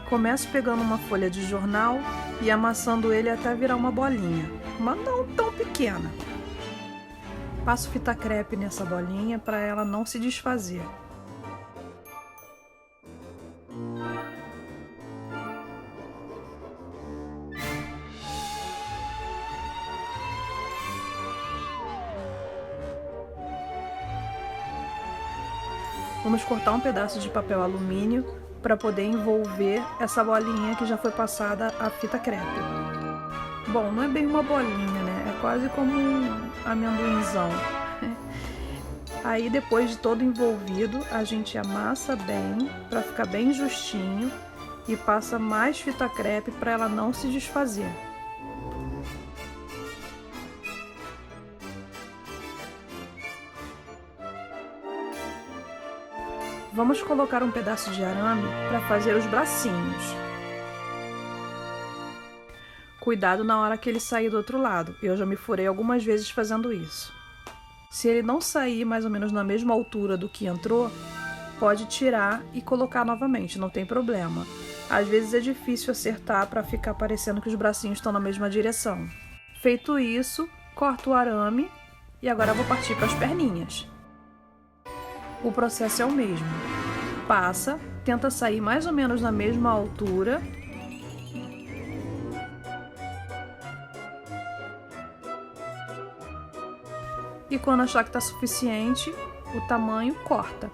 Começo pegando uma folha de jornal e amassando ele até virar uma bolinha, mas não tão pequena. Passo fita crepe nessa bolinha para ela não se desfazer. Vamos cortar um pedaço de papel alumínio para poder envolver essa bolinha que já foi passada a fita crepe. Bom, não é bem uma bolinha, né? É quase como um amendoinzão. Aí depois de todo envolvido, a gente amassa bem para ficar bem justinho e passa mais fita crepe para ela não se desfazer. Vamos colocar um pedaço de arame para fazer os bracinhos. Cuidado na hora que ele sair do outro lado, eu já me furei algumas vezes fazendo isso. Se ele não sair mais ou menos na mesma altura do que entrou, pode tirar e colocar novamente, não tem problema. Às vezes é difícil acertar para ficar parecendo que os bracinhos estão na mesma direção. Feito isso, corto o arame e agora vou partir para as perninhas. O processo é o mesmo. Passa, tenta sair mais ou menos na mesma altura. E quando achar que está suficiente, o tamanho corta.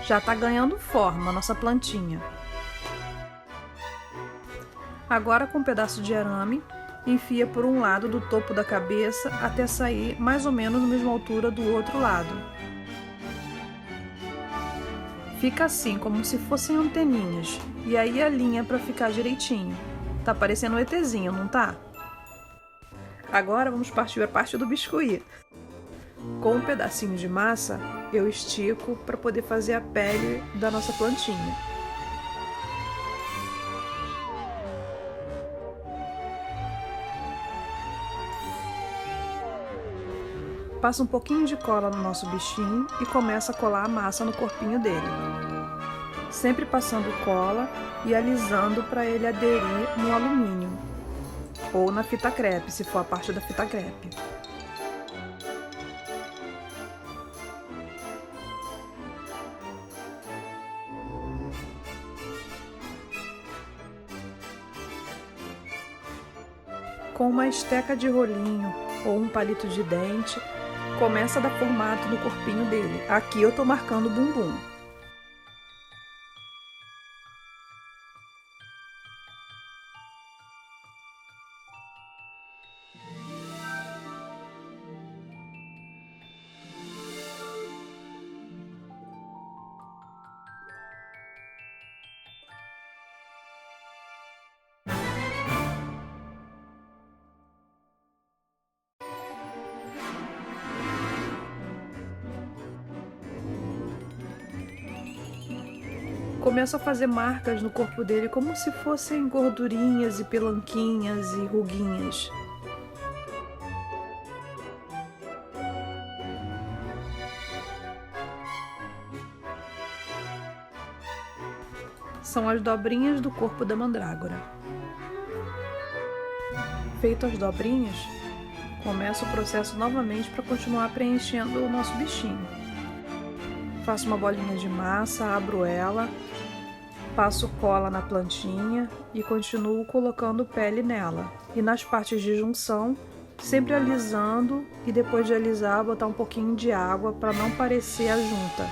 Já está ganhando forma a nossa plantinha. Agora, com um pedaço de arame, enfia por um lado do topo da cabeça até sair mais ou menos na mesma altura do outro lado. Fica assim, como se fossem anteninhas, e aí alinha para ficar direitinho. Tá parecendo um ETzinho, não tá? Agora vamos partir para a parte do biscuit. Com um pedacinho de massa, eu estico para poder fazer a pele da nossa plantinha. Passa um pouquinho de cola no nosso bichinho e começa a colar a massa no corpinho dele. Sempre passando cola e alisando para ele aderir no alumínio ou na fita crepe, se for a parte da fita crepe. Com uma esteca de rolinho ou um palito de dente, começa a dar formato no corpinho dele. Aqui eu tô marcando o bumbum. Começo a fazer marcas no corpo dele como se fossem gordurinhas e pelanquinhas e ruguinhas. São as dobrinhas do corpo da mandrágora. Feito as dobrinhas, começo o processo novamente para continuar preenchendo o nosso bichinho. Faço uma bolinha de massa, abro ela, passo cola na plantinha e continuo colocando pele nela. E nas partes de junção, sempre alisando e depois de alisar, botar um pouquinho de água para não parecer a junta.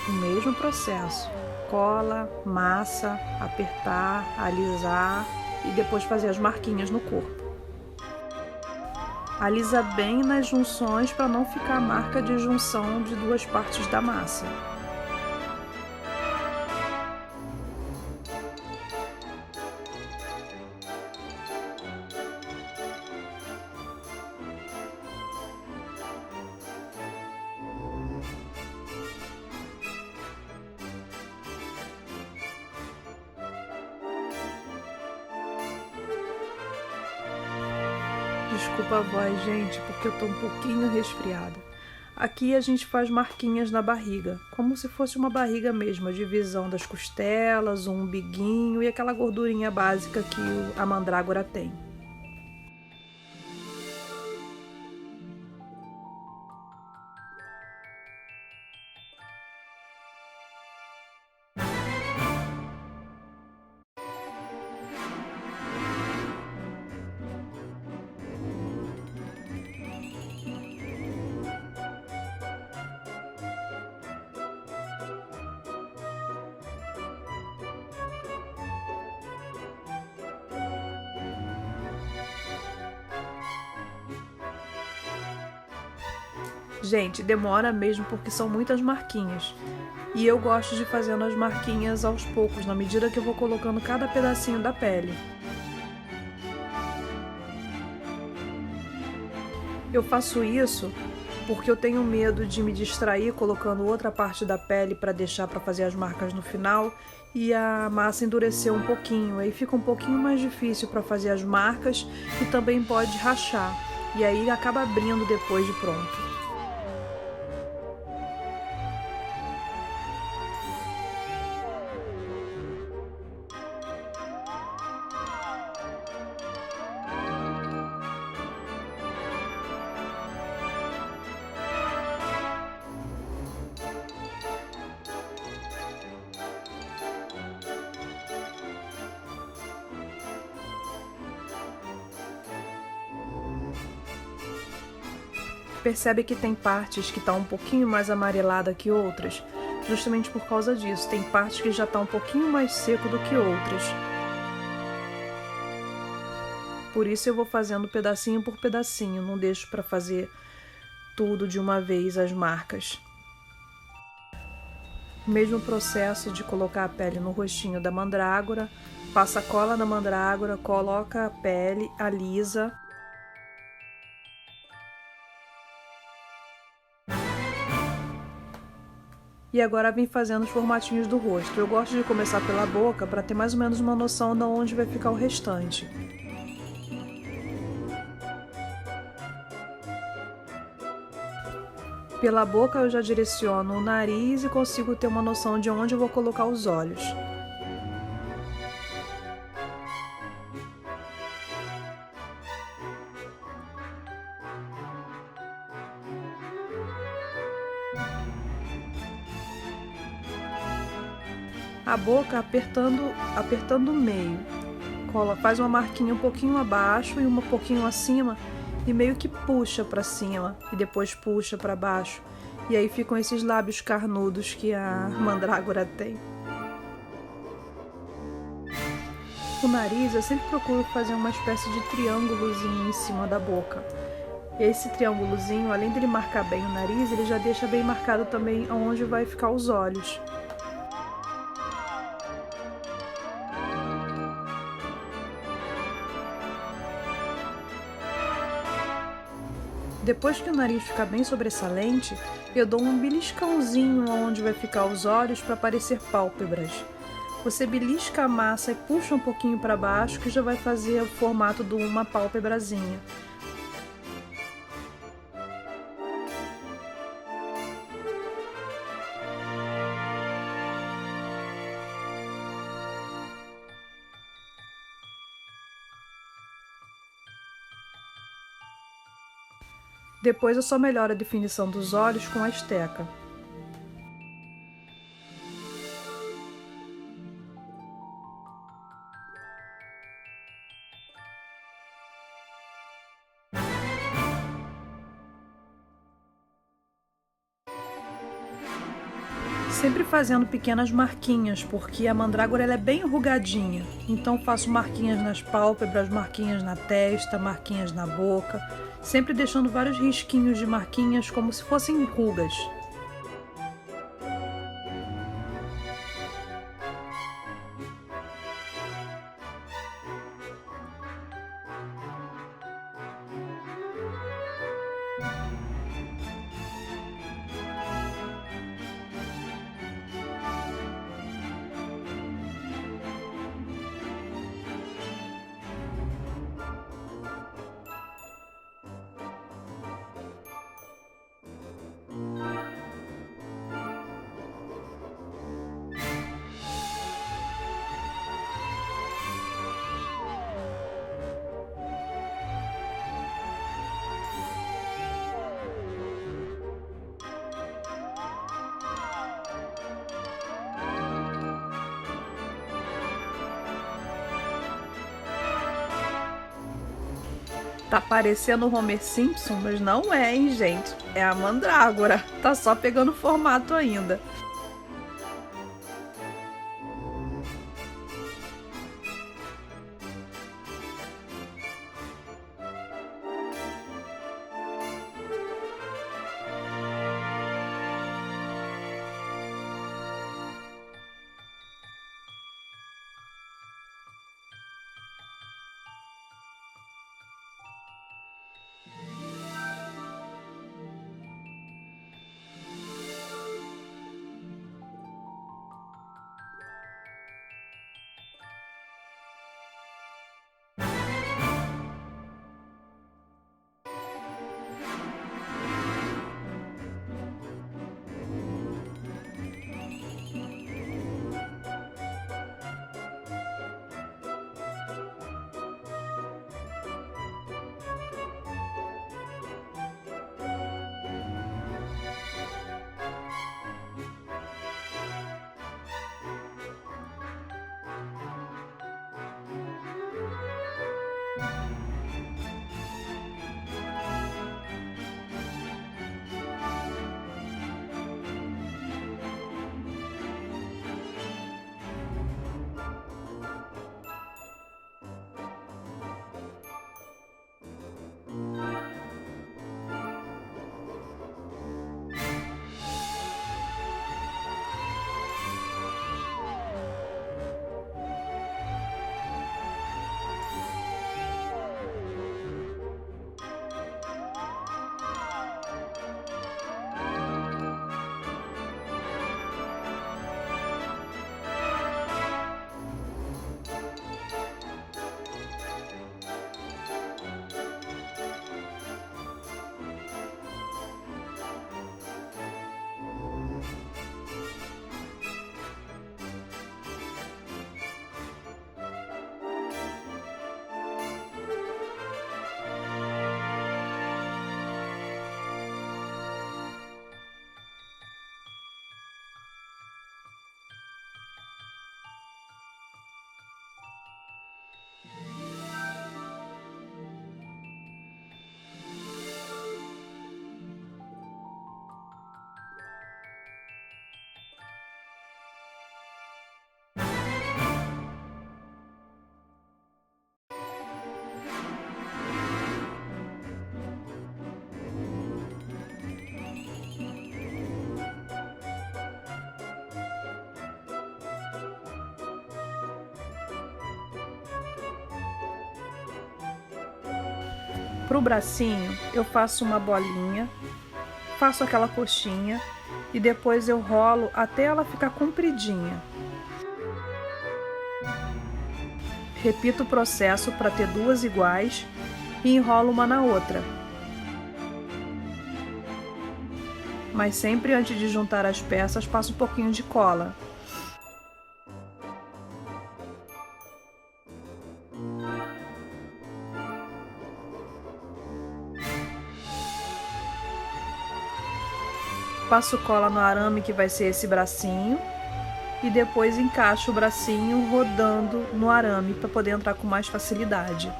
O mesmo processo. Cola, massa, apertar, alisar e depois fazer as marquinhas no corpo. Alisa bem nas junções para não ficar marca de junção de duas partes da massa. Desculpa a voz, gente, porque eu tô um pouquinho resfriada. Aqui a gente faz marquinhas na barriga, como se fosse uma barriga mesmo, a divisão das costelas, um umbiguinho e aquela gordurinha básica que a mandrágora tem. Gente, demora mesmo porque são muitas marquinhas. E eu gosto de fazendo as marquinhas aos poucos, na medida que eu vou colocando cada pedacinho da pele. Eu faço isso porque eu tenho medo de me distrair colocando outra parte da pele para deixar para fazer as marcas no final e a massa endurecer um pouquinho. Aí fica um pouquinho mais difícil para fazer as marcas e também pode rachar. E aí acaba abrindo depois de pronto. Percebe que tem partes que estão um pouquinho mais amarelada que outras, justamente por causa disso. Tem partes que já estão um pouquinho mais seco do que outras. Por isso eu vou fazendo pedacinho por pedacinho, não deixo para fazer tudo de uma vez as marcas. Mesmo processo de colocar a pele no rostinho da mandrágora, passa cola na mandrágora, coloca a pele, alisa. E agora vem fazendo os formatinhos do rosto. Eu gosto de começar pela boca para ter mais ou menos uma noção de onde vai ficar o restante. Pela boca eu já direciono o nariz e consigo ter uma noção de onde eu vou colocar os olhos. A boca apertando o meio. Faz uma marquinha um pouquinho abaixo e uma pouquinho acima e meio que puxa para cima e depois puxa para baixo. E aí ficam esses lábios carnudos que a mandrágora tem. O nariz eu sempre procuro fazer uma espécie de triângulozinho em cima da boca. E esse triângulozinho, além dele marcar bem o nariz, ele já deixa bem marcado também onde vai ficar os olhos. Depois que o nariz ficar bem sobressalente, eu dou um beliscãozinho onde vai ficar os olhos para parecer pálpebras. Você belisca a massa e puxa um pouquinho para baixo que já vai fazer o formato de uma pálpebrazinha. Depois eu só melhoro a definição dos olhos com a esteca. Sempre fazendo pequenas marquinhas, porque a mandrágora ela é bem enrugadinha. Então faço marquinhas nas pálpebras, marquinhas na testa, marquinhas na boca, sempre deixando vários risquinhos de marquinhas como se fossem rugas. Tá parecendo o Homer Simpson, mas não é, hein, gente? É a mandrágora. Tá só pegando formato ainda. Pro bracinho, eu faço uma bolinha, faço aquela coxinha e depois eu rolo até ela ficar compridinha. Repito o processo para ter duas iguais e enrolo uma na outra. Mas sempre antes de juntar as peças, passo um pouquinho de cola. Passo cola no arame que vai ser esse bracinho e depois encaixo o bracinho rodando no arame para poder entrar com mais facilidade.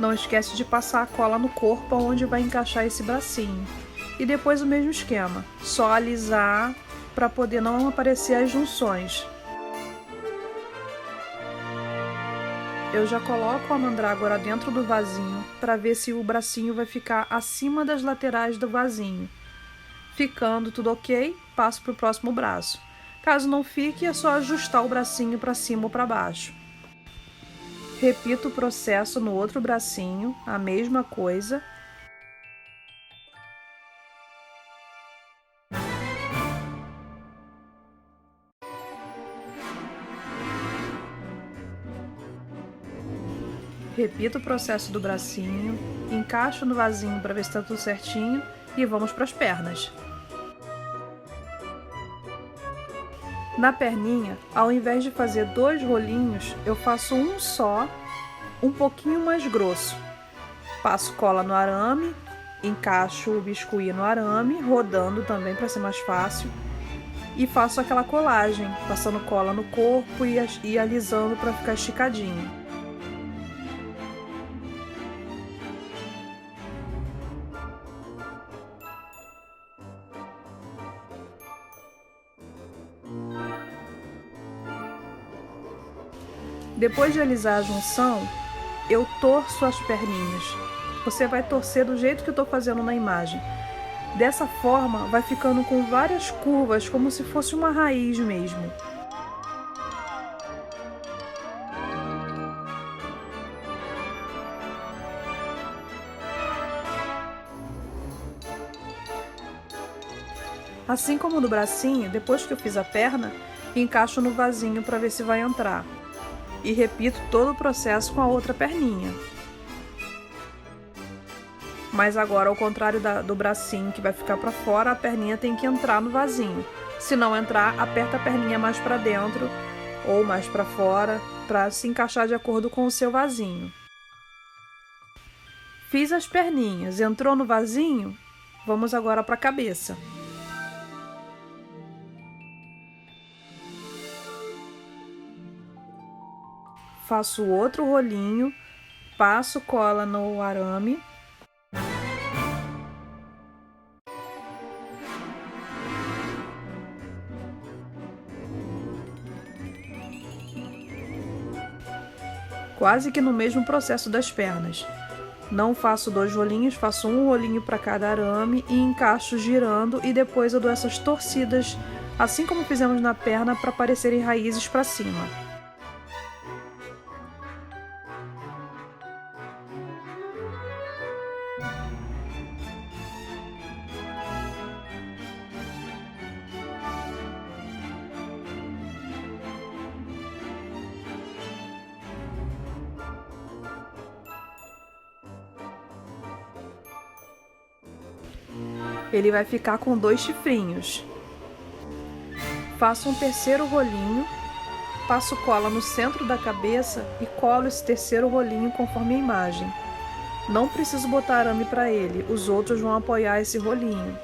Não esquece de passar a cola no corpo onde vai encaixar esse bracinho. E depois o mesmo esquema, só alisar para poder não aparecer as junções. Eu já coloco a mandrágora dentro do vasinho para ver se o bracinho vai ficar acima das laterais do vasinho. Ficando tudo ok, passo para o próximo braço. Caso não fique, é só ajustar o bracinho para cima ou para baixo. Repito o processo no outro bracinho, a mesma coisa. Repito o processo do bracinho, encaixo no vasinho para ver se está tudo certinho e vamos para as pernas. Na perninha, ao invés de fazer dois rolinhos, eu faço um só um pouquinho mais grosso. Passo cola no arame, encaixo o biscuit no arame, rodando também para ser mais fácil. E faço aquela colagem, passando cola no corpo e alisando para ficar esticadinho. Depois de alisar a junção, eu torço as perninhas. Você vai torcer do jeito que eu estou fazendo na imagem. Dessa forma, vai ficando com várias curvas, como se fosse uma raiz mesmo. Assim como no bracinho, depois que eu fiz a perna, encaixo no vasinho para ver se vai entrar. E repito todo o processo com a outra perninha. Mas agora, ao contrário do bracinho que vai ficar para fora, a perninha tem que entrar no vasinho. Se não entrar, aperta a perninha mais para dentro ou mais para fora, para se encaixar de acordo com o seu vasinho. Fiz as perninhas, entrou no vasinho? Vamos agora para a cabeça. Faço outro rolinho, passo cola no arame. Quase que no mesmo processo das pernas. Não faço 2 rolinhos, faço um rolinho para cada arame e encaixo girando e depois eu dou essas torcidas, assim como fizemos na perna, para parecerem raízes para cima. Ele vai ficar com 2 chifrinhos. Faço um terceiro rolinho, passo cola no centro da cabeça e colo esse terceiro rolinho conforme a imagem. Não preciso botar arame para ele, os outros vão apoiar esse rolinho.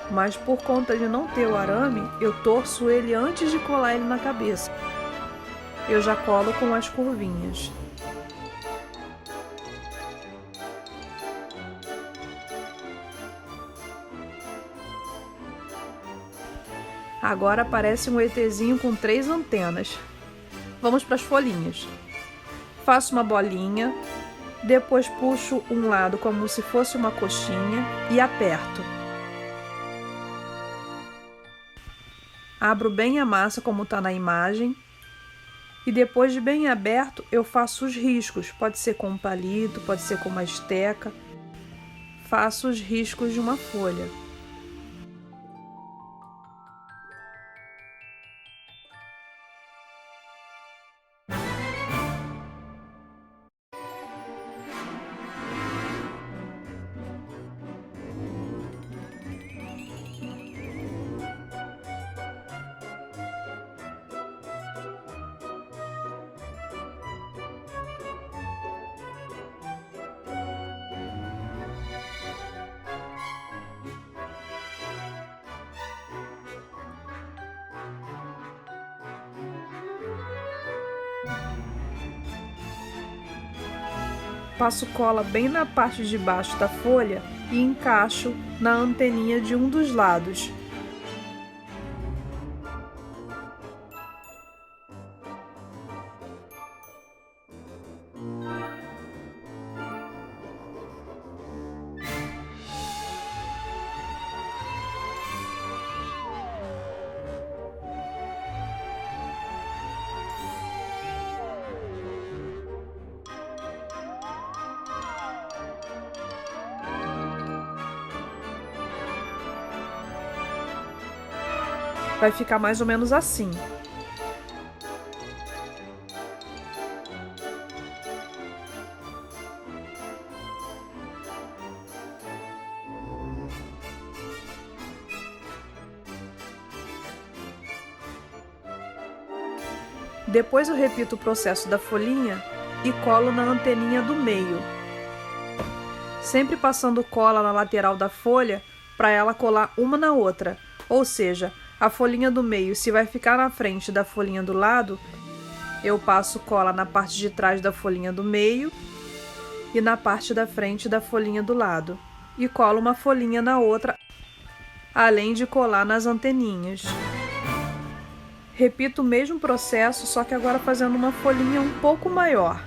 Mas por conta de não ter o arame, eu torço ele antes de colar ele na cabeça. Eu já colo com as curvinhas. Agora aparece um ETzinho com 3 antenas. Vamos para as folhinhas. Faço uma bolinha, depois puxo um lado como se fosse uma coxinha e aperto. Abro bem a massa como está na imagem. E depois de bem aberto, eu faço os riscos. Pode ser com um palito, pode ser com uma esteca. Faço os riscos de uma folha. Passo cola bem na parte de baixo da folha e encaixo na anteninha de um dos lados. Vai ficar mais ou menos assim. Depois eu repito o processo da folhinha e colo na anteninha do meio, sempre passando cola na lateral da folha para ela colar uma na outra, ou seja, a folhinha do meio, se vai ficar na frente da folhinha do lado, eu passo cola na parte de trás da folhinha do meio e na parte da frente da folhinha do lado, e colo uma folhinha na outra, além de colar nas anteninhas. Repito o mesmo processo, só que agora fazendo uma folhinha um pouco maior.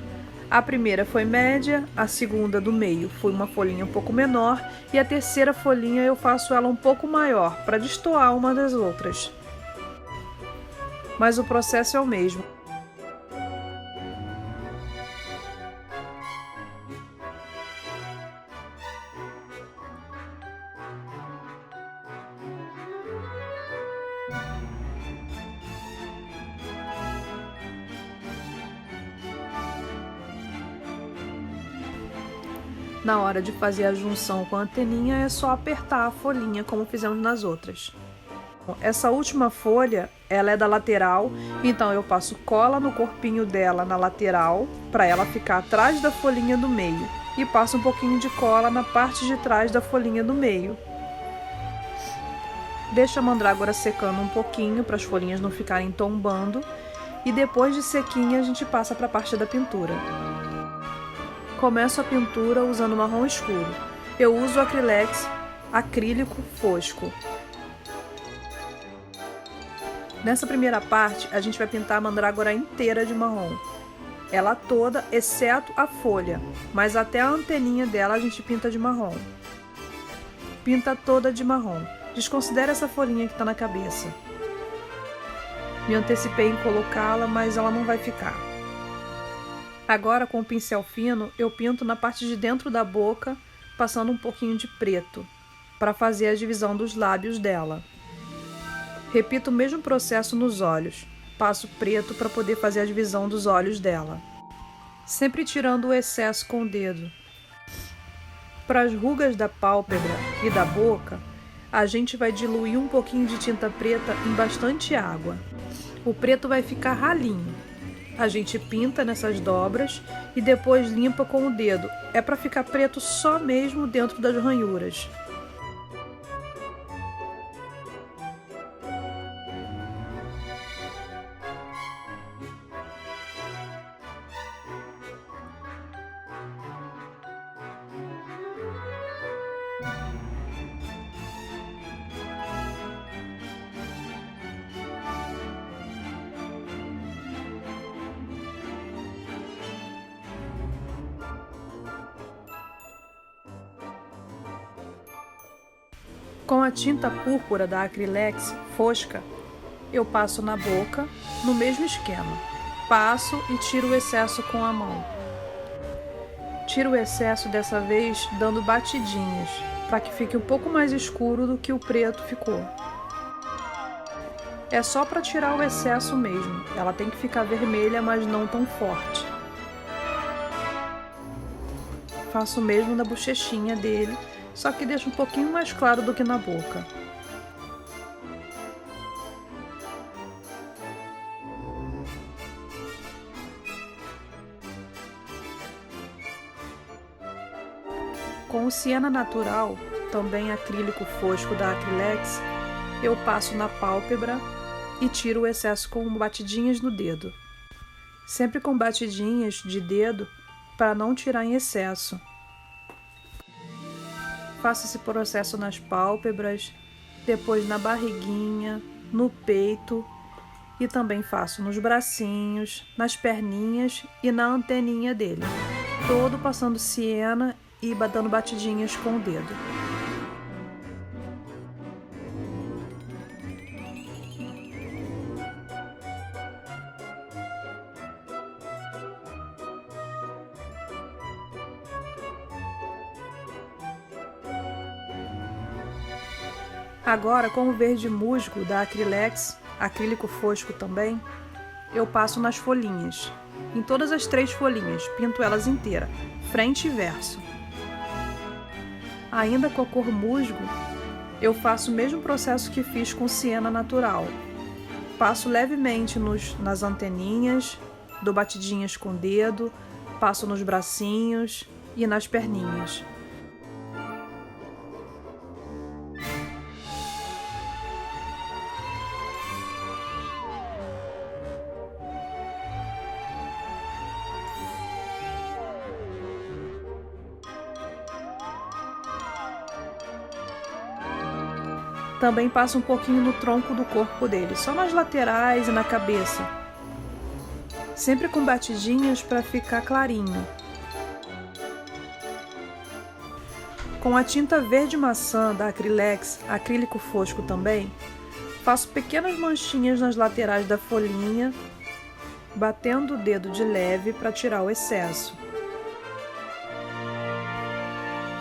A primeira foi média, a segunda do meio foi uma folhinha um pouco menor e a terceira folhinha eu faço ela um pouco maior, para destoar uma das outras. Mas o processo é o mesmo. Na hora de fazer a junção com a anteninha é só apertar a folhinha como fizemos nas outras. Essa última folha, ela é da lateral, então eu passo cola no corpinho dela na lateral para ela ficar atrás da folhinha do meio e passo um pouquinho de cola na parte de trás da folhinha do meio. Deixa a mandrágora secando um pouquinho para as folhinhas não ficarem tombando e depois de sequinha a gente passa para a parte da pintura. Começo a pintura usando marrom escuro. Eu uso Acrylex acrílico fosco. Nessa primeira parte, a gente vai pintar a mandrágora inteira de marrom. Ela toda, exceto a folha, mas até a anteninha dela a gente pinta de marrom. Pinta toda de marrom. Desconsidera essa folhinha que está na cabeça. Me antecipei em colocá-la, mas ela não vai ficar. Agora, com o pincel fino, eu pinto na parte de dentro da boca, passando um pouquinho de preto, para fazer a divisão dos lábios dela. Repito o mesmo processo nos olhos. Passo preto para poder fazer a divisão dos olhos dela. Sempre tirando o excesso com o dedo. Para as rugas da pálpebra e da boca, a gente vai diluir um pouquinho de tinta preta em bastante água. O preto vai ficar ralinho. A gente pinta nessas dobras e depois limpa com o dedo. É para ficar preto só mesmo dentro das ranhuras. Com a tinta púrpura da Acrylex fosca, eu passo na boca, no mesmo esquema. Passo e tiro o excesso com a mão. Tiro o excesso dessa vez dando batidinhas, para que fique um pouco mais escuro do que o preto ficou. É só para tirar o excesso mesmo, ela tem que ficar vermelha, mas não tão forte. Faço o mesmo na bochechinha dele, só que deixa um pouquinho mais claro do que na boca. Com o siena natural, também acrílico fosco da Acrylex, eu passo na pálpebra e tiro o excesso com batidinhas no dedo. Sempre com batidinhas de dedo para não tirar em excesso. Faço esse processo nas pálpebras, depois na barriguinha, no peito e também faço nos bracinhos, nas perninhas e na anteninha dele. Todo passando siena e dando batidinhas com o dedo. Agora, com o verde musgo da Acrylex, acrílico fosco também, eu passo nas folhinhas. Em todas as 3 folhinhas, pinto elas inteiras, frente e verso. Ainda com a cor musgo, eu faço o mesmo processo que fiz com siena natural. Passo levemente nas anteninhas, dou batidinhas com o dedo, passo nos bracinhos e nas perninhas. Também passo um pouquinho no tronco do corpo dele, só nas laterais e na cabeça. Sempre com batidinhas para ficar clarinho. Com a tinta verde maçã da Acrylex, acrílico fosco também, faço pequenas manchinhas nas laterais da folhinha, batendo o dedo de leve para tirar o excesso.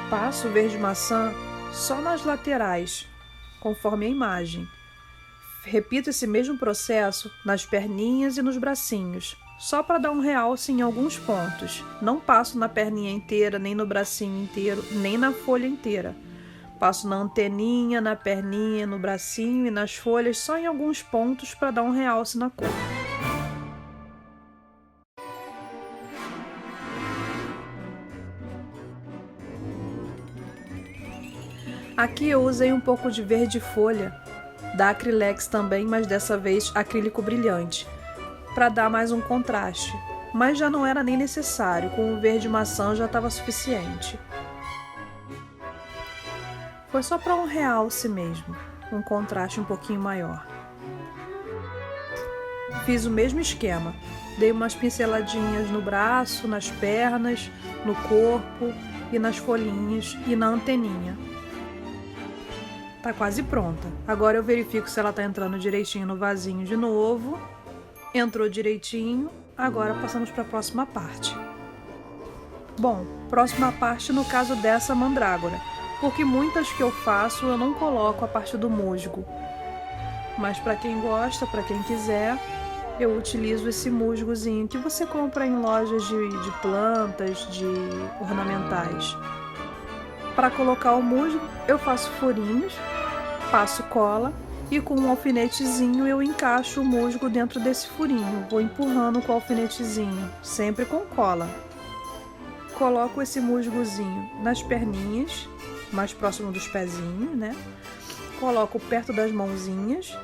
Passo o verde maçã só nas laterais, conforme a imagem. Repito esse mesmo processo nas perninhas e nos bracinhos, só para dar um realce em alguns pontos. Não passo na perninha inteira, nem no bracinho inteiro, nem na folha inteira. Passo na anteninha, na perninha, no bracinho e nas folhas, só em alguns pontos para dar um realce na cor. Aqui eu usei um pouco de verde folha, da Acrylex também, mas dessa vez acrílico brilhante, para dar mais um contraste. Mas já não era nem necessário, com o verde maçã já estava suficiente. Foi só para um realce mesmo, um contraste um pouquinho maior. Fiz o mesmo esquema, dei umas pinceladinhas no braço, nas pernas, no corpo e nas folhinhas e na anteninha. Tá quase pronta. Agora eu verifico se ela tá entrando direitinho no vasinho de novo. Entrou direitinho. Agora passamos para a próxima parte. Bom, próxima parte no caso dessa mandrágora, porque muitas que eu faço eu não coloco a parte do musgo. Mas para quem gosta, para quem quiser, eu utilizo esse musgozinho que você compra em lojas de plantas, de ornamentais. Para colocar o musgo, eu faço furinhos, passo cola e com um alfinetezinho eu encaixo o musgo dentro desse furinho. Vou empurrando com o alfinetezinho, sempre com cola. Coloco esse musgozinho nas perninhas, mais próximo dos pezinhos, né? Coloco perto das mãozinhas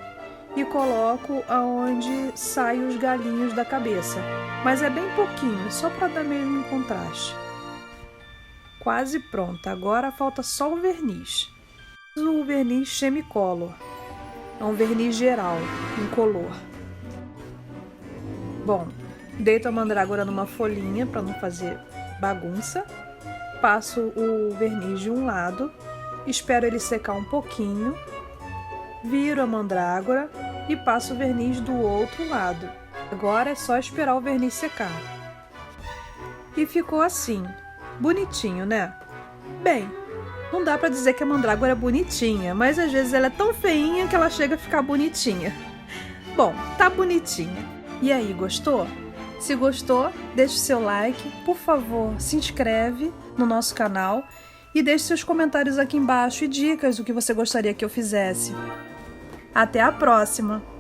e coloco aonde saem os galinhos da cabeça. Mas é bem pouquinho, só para dar mesmo um contraste. Quase pronta, agora falta só o verniz. Uso o verniz Chemicolor, é um verniz geral, incolor. Bom, deito a mandrágora numa folhinha para não fazer bagunça, passo o verniz de um lado, espero ele secar um pouquinho, viro a mandrágora e passo o verniz do outro lado. Agora é só esperar o verniz secar. E ficou assim. Bonitinho, né? Bem, não dá pra dizer que a mandrágora é bonitinha, mas às vezes ela é tão feinha que ela chega a ficar bonitinha. Bom, tá bonitinha. E aí, gostou? Se gostou, deixe seu like, por favor, se inscreve no nosso canal e deixe seus comentários aqui embaixo e dicas do que você gostaria que eu fizesse. Até a próxima!